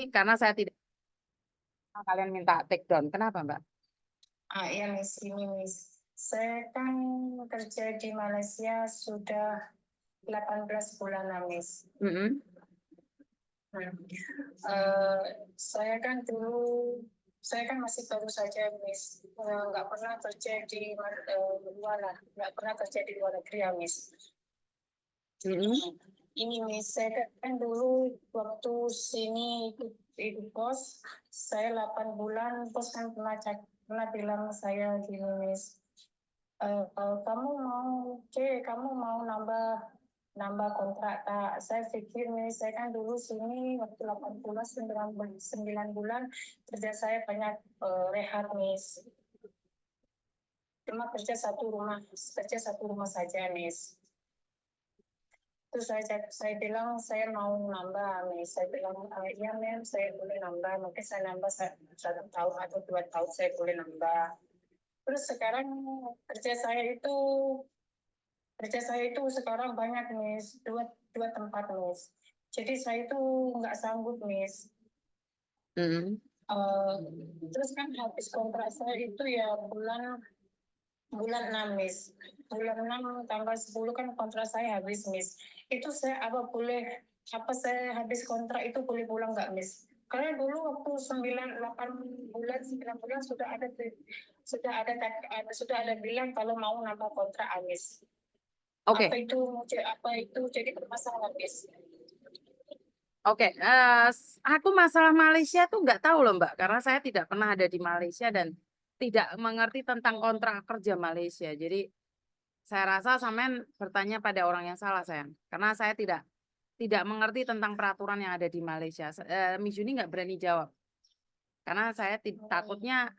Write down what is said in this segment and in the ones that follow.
karena saya tidak kalian minta take down. Kenapa, Mbak? Iya, Miss, ini Miss. Saya kan kerja di Malaysia sudah 18 bulan, Miss. Saya kan masih baru saja, Miss. Nggak pernah kerja di luar, nggak pernah kerja di luar negeri, ya, Miss. Ini Miss, saya kan dulu waktu sini ikut bos, saya 8 bulan, bos kan pernah bilang saya gini, Miss. Kamu mau nambah kontrak, Kak. Saya pikir nih, saya kan dulu sini waktu 8 bulan, 9 bulan kerja saya banyak rehat, Miss. Cuma kerja satu rumah saja, Miss. Terus saya bilang saya mau nambah, Miss. Saya bilang, iya, Mem, saya boleh nambah. Mungkin saya nambah 1 tahun atau 2 tahun saya boleh nambah. Terus sekarang kerja saya itu sekarang banyak, Miss. Dua tempat, Miss. Jadi saya itu nggak sanggup, Miss. Terus kan habis kontrak saya itu ya bulan 6, Miss. Bulan 6 tanggal 10 kan kontrak saya habis, Miss. Itu saya saya habis kontrak itu boleh pulang nggak, Miss? Karena dulu waktu 8 bulan, 9 bulan sudah ada bilang kalau mau nambah kontrak, Miss. Oke. Apa itu jadi bermasalah, Miss? Oke, aku masalah Malaysia tuh nggak tahu loh, Mbak, karena saya tidak pernah ada di Malaysia dan tidak mengerti tentang kontrak kerja Malaysia. Jadi saya rasa sampean bertanya pada orang yang salah, sayang, karena saya tidak mengerti tentang peraturan yang ada di Malaysia. Miss Juni nggak berani jawab, karena saya takutnya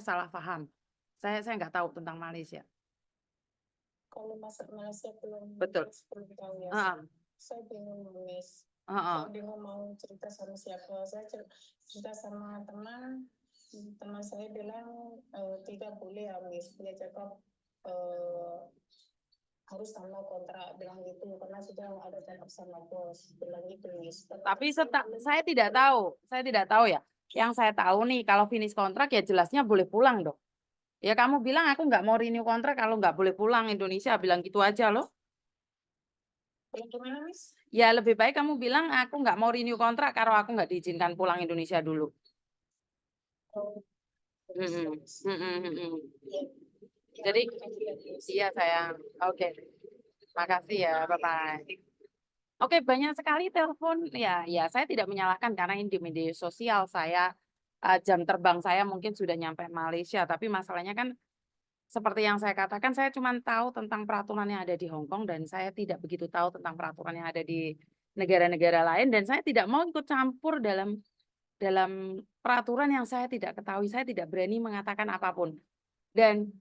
salah paham. Saya nggak tahu tentang Malaysia. Kalau masuk Malaysia belum tahu ya. Saya bingung, Miss. Saya bingung mau cerita sama siapa. Saya cerita sama teman saya bilang tidak boleh, ya, Miss. Dia cakap harus tambah kontrak, bilang gitu, karena sudah ada cakap sama bos, bilang gitu, Miss. Tapi saya tidak tahu ya. Yang saya tahu nih, kalau finish kontrak ya jelasnya boleh pulang dong. Ya kamu bilang aku nggak mau renew kontrak kalau nggak boleh pulang Indonesia, bilang gitu aja loh. Gimana, Miss? Ya lebih baik kamu bilang aku nggak mau renew kontrak kalau aku nggak diizinkan pulang Indonesia dulu. Jadi iya sayang. Oke. Makasih ya, bye-bye. Oke, banyak sekali telepon. Ya, saya tidak menyalahkan karena ini di media sosial saya jam terbang saya mungkin sudah nyampe Malaysia, tapi masalahnya kan seperti yang saya katakan, saya cuma tahu tentang peraturan yang ada di Hong Kong dan saya tidak begitu tahu tentang peraturan yang ada di negara-negara lain dan saya tidak mau ikut campur dalam peraturan yang saya tidak ketahui. Saya tidak berani mengatakan apapun. Dan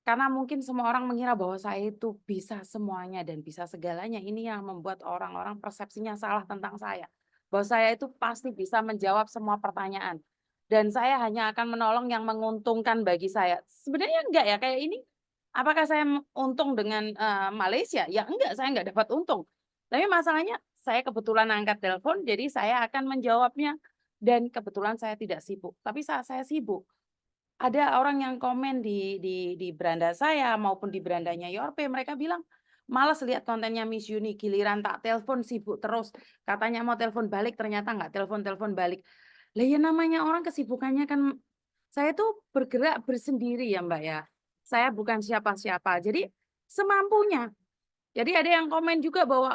karena mungkin semua orang mengira bahwa saya itu bisa semuanya dan bisa segalanya. Ini yang membuat orang-orang persepsinya salah tentang saya. Bahwa saya itu pasti bisa menjawab semua pertanyaan. Dan saya hanya akan menolong yang menguntungkan bagi saya. Sebenarnya enggak ya, kayak ini. Apakah saya untung dengan Malaysia? Ya enggak, saya enggak dapat untung. Tapi masalahnya saya kebetulan angkat telepon, jadi saya akan menjawabnya. Dan kebetulan saya tidak sibuk. Tapi saat saya sibuk, ada orang yang komen di beranda saya maupun di berandanya Yorpe, mereka bilang, "Males lihat kontennya Miss Yuni, giliran tak telepon sibuk terus. Katanya mau telepon balik, ternyata nggak telepon balik." Lah ya namanya orang kesibukannya kan, saya tuh bergerak bersendiri ya Mbak ya. Saya bukan siapa-siapa. Jadi semampunya. Jadi ada yang komen juga bahwa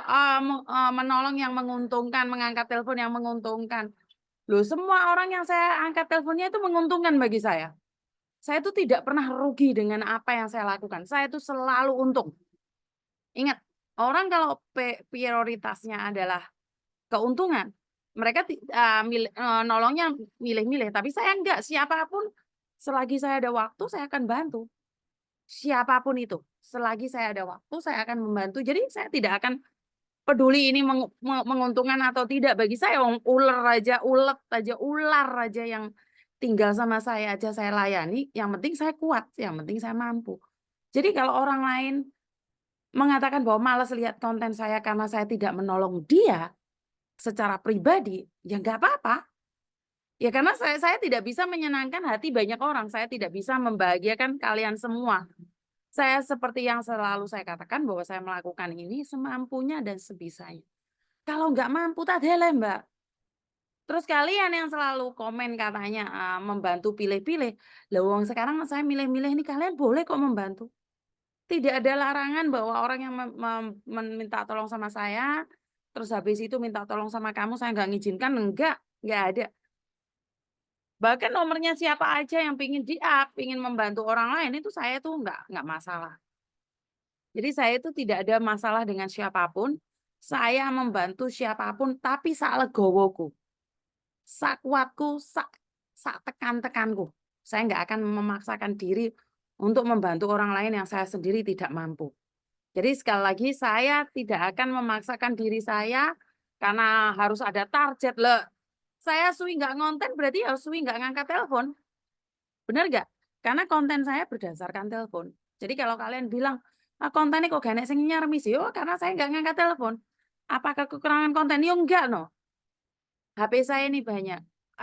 menolong yang menguntungkan, mengangkat telepon yang menguntungkan. Loh, semua orang yang saya angkat teleponnya itu menguntungkan bagi saya. Saya itu tidak pernah rugi dengan apa yang saya lakukan. Saya itu selalu untung. Ingat, orang kalau prioritasnya adalah keuntungan, mereka nolongnya milih-milih. Tapi saya enggak, siapapun selagi saya ada waktu, saya akan bantu. Siapapun itu, selagi saya ada waktu, saya akan membantu. Jadi saya tidak akan peduli ini menguntungkan atau tidak. Bagi saya, ular aja yang tinggal sama saya aja saya layani, yang penting saya kuat, yang penting saya mampu. Jadi kalau orang lain mengatakan bahwa malas lihat konten saya karena saya tidak menolong dia, secara pribadi, ya nggak apa-apa. Ya karena saya tidak bisa menyenangkan hati banyak orang, saya tidak bisa membahagiakan kalian semua. Saya seperti yang selalu saya katakan bahwa saya melakukan ini semampunya dan sebisanya. Kalau nggak mampu tak deleh, Mbak. Terus kalian yang selalu komen katanya, membantu pilih-pilih. Lah wong sekarang saya milih-milih ini kalian boleh kok membantu. Tidak ada larangan bahwa orang yang minta tolong sama saya, terus habis itu minta tolong sama kamu saya nggak ngizinkan, nggak ada. Bahkan nomornya siapa aja yang pingin di-up, pingin membantu orang lain itu saya tuh nggak masalah. Jadi saya itu tidak ada masalah dengan siapapun, saya membantu siapapun tapi saklegowoku, sakuatku, tekanku. Saya nggak akan memaksakan diri untuk membantu orang lain yang saya sendiri tidak mampu. Jadi sekali lagi saya tidak akan memaksakan diri saya karena harus ada target. Lah, saya suwi nggak ngonten berarti ya suwi nggak ngangkat telepon. Bener nggak? Karena konten saya berdasarkan telepon. Jadi kalau kalian bilang, kontennya kok gak enek sing nyarmis, yo karena saya nggak ngangkat telepon. Apakah kekurangan konten? Yo enggak no. HP saya ini banyak.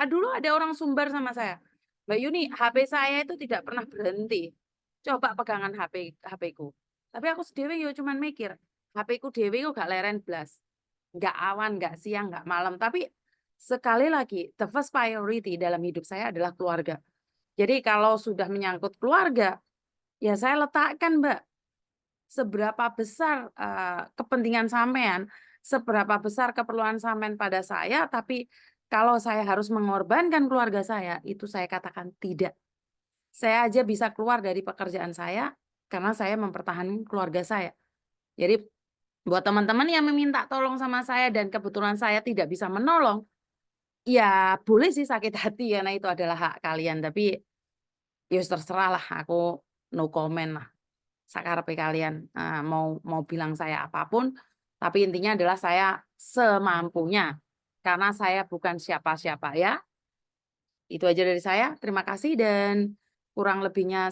Dulu ada orang sumber sama saya. Mbak Yuni, HP saya itu tidak pernah berhenti. Coba pegangan HP ku. Tapi aku sendiri yo cuman mikir, HP ku dewe kok gak leren blas. Nggak awan, nggak siang, nggak malam. Tapi sekali lagi, the first priority dalam hidup saya adalah keluarga. Jadi kalau sudah menyangkut keluarga, ya saya letakkan, Mbak, seberapa besar, kepentingan sampean, seberapa besar keperluan sampean pada saya, tapi kalau saya harus mengorbankan keluarga saya, itu saya katakan tidak. Saya aja bisa keluar dari pekerjaan saya, karena saya mempertahankan keluarga saya. Jadi buat teman-teman yang meminta tolong sama saya dan kebetulan saya tidak bisa menolong, ya boleh sih sakit hati karena itu adalah hak kalian, tapi ya terserah lah, aku no comment lah. Sakarepe kalian, mau mau bilang saya apapun, tapi intinya adalah saya semampunya. Karena saya bukan siapa-siapa ya. Itu aja dari saya. Terima kasih dan kurang lebihnya